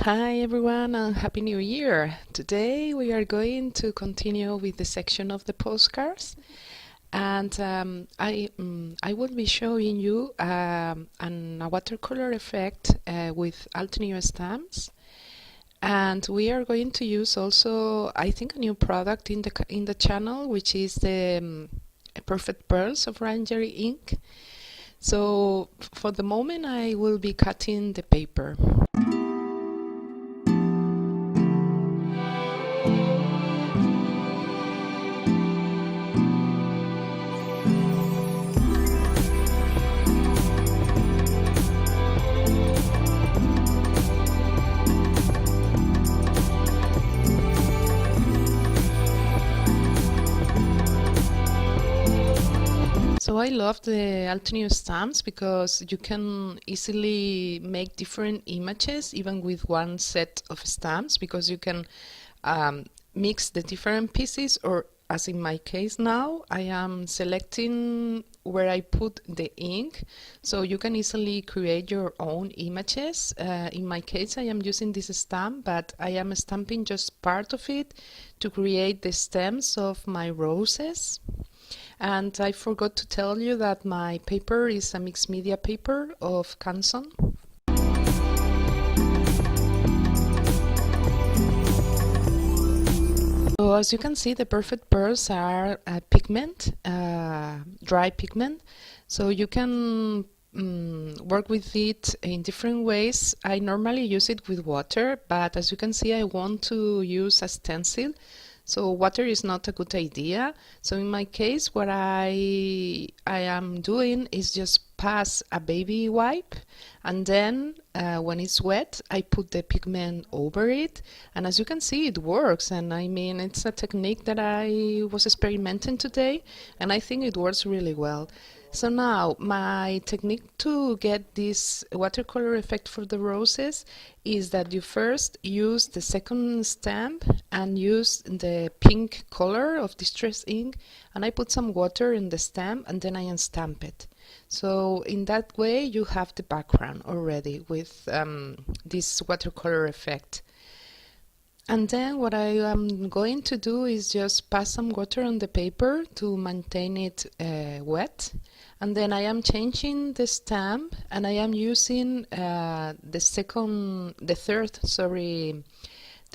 Hi everyone and Happy New Year! Today we are going to continue with the section of the postcards, and I will be showing you a watercolor effect with Altenew stamps, and we are going to use also I think a new product in the channel, which is the Perfect Pearls of Rangery ink. So for the moment I will be cutting the paper. So I love the Altenew stamps because you can easily make different images even with one set of stamps, because you can mix the different pieces, or as in my case now, I am selecting where I put the ink, so you can easily create your own images. In my case I am using this stamp, but I am stamping just part of it to create the stems of my roses. And I forgot to tell you that my paper is a mixed media paper of Canson. So as you can see, the Perfect Pearls are a pigment, dry pigment, so you can work with it in different ways. I normally use it with water, but as you can see I want to use a stencil, so water is not a good idea. So in my case what I am doing is just pass a baby wipe, and then when it's wet I put the pigment over it, and as you can see it works. And I mean, it's a technique that I was experimenting today and I think it works really well. So now my technique to get this watercolor effect for the roses is that you first use the second stamp and use the pink color of Distress ink, and I put some water in the stamp and then I unstamp it. So in that way you have the background already with this watercolor effect. And then what I am going to do is just pass some water on the paper to maintain it wet. And then I am changing the stamp and I am using the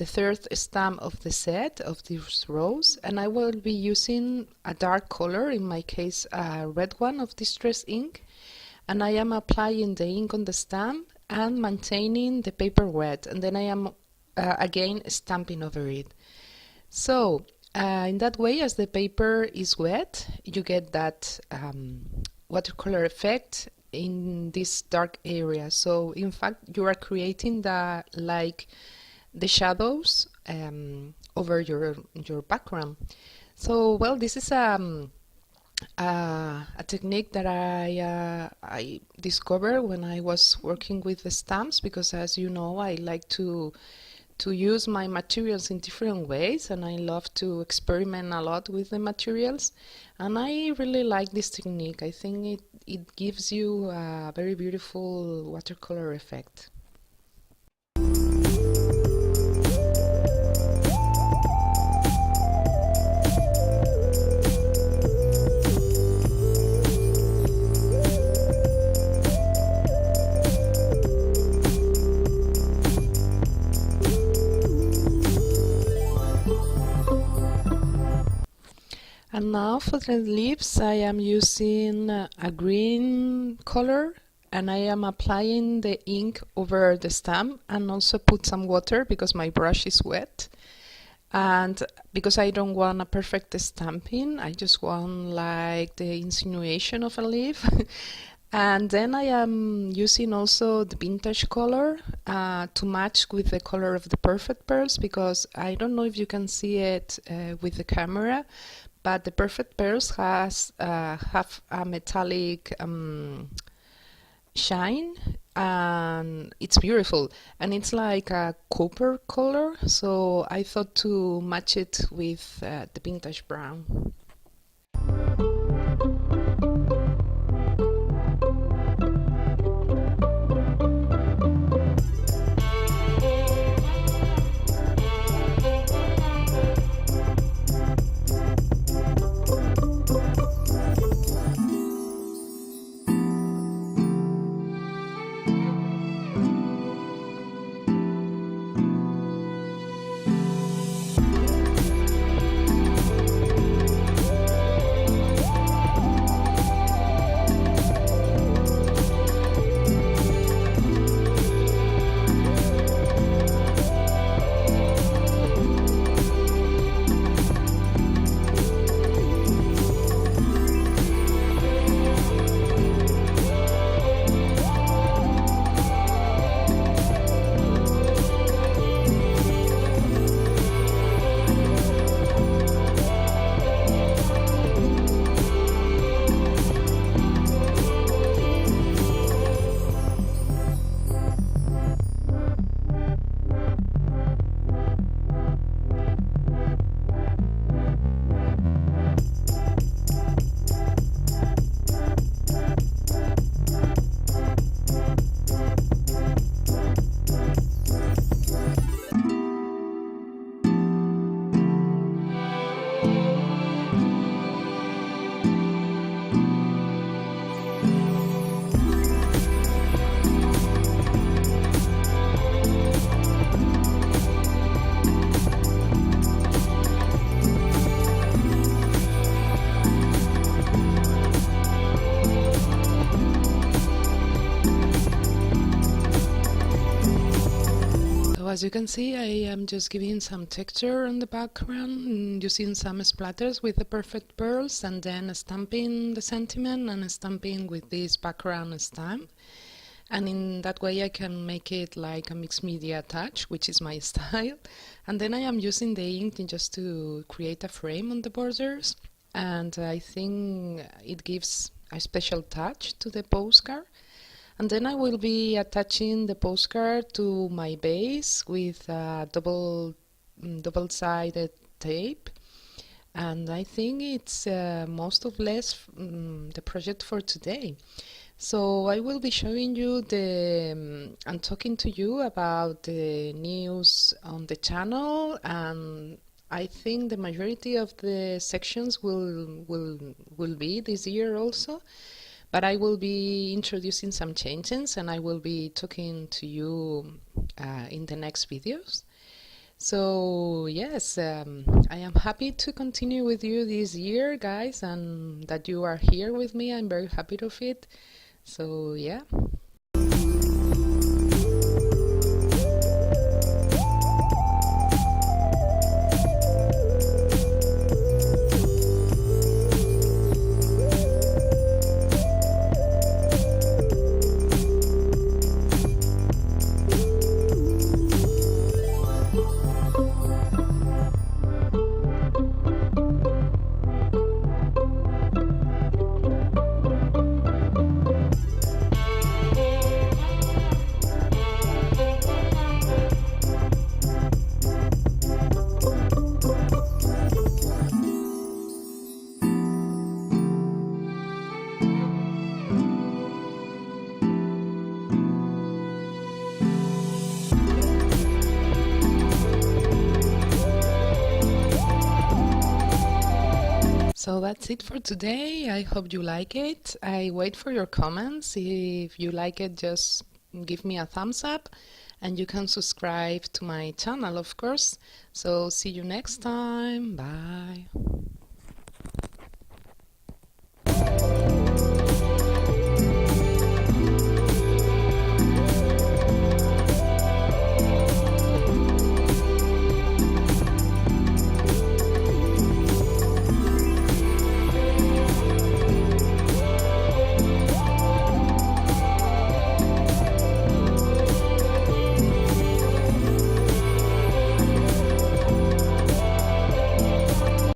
third stamp of the set of this rose, and I will be using a dark color, in my case a red one of Distress ink, and I am applying the ink on the stamp and maintaining the paper wet, and then I am again stamping over it. So in that way, as the paper is wet, you get that watercolor effect in this dark area. So in fact you are creating the shadows over your background. So well, this is a technique that I discovered when I was working with the stamps, because as you know I like to use my materials in different ways, and I love to experiment a lot with the materials, and I really like this technique. I think it gives you a very beautiful watercolor effect. And now for the leaves I am using a green color, and I am applying the ink over the stamp and also put some water because my brush is wet. And because I don't want a perfect stamping, I just want like the insinuation of a leaf. And then I am using also the vintage color to match with the color of the Perfect Pearls, because I don't know if you can see it with the camera, but the Perfect Pearls have a metallic shine, and it's beautiful, and it's like a copper color, so I thought to match it with the vintage brown. as you can see, I am just giving some texture on the background, using some splatters with the perfect pearls, and then stamping the sentiment and stamping with this background stamp. And in that way I can make it like a mixed media touch, which is my style. And then I am using the ink just to create a frame on the borders, and I think it gives a special touch to the postcard. And then I will be attaching the postcard to my base with double-sided tape. And I think it's most or less the project for today. So I will be showing you and talking to you about the news on the channel, and I think the majority of the sections will be this year also. But I will be introducing some changes, and I will be talking to you in the next videos. So yes, I am happy to continue with you this year, guys, and that you are here with me. I'm very happy of it. So yeah. So that's it for today. I hope you like it. I wait for your comments. If you like it, just give me a thumbs up, and you can subscribe to my channel, of course. So see you next time. Bye.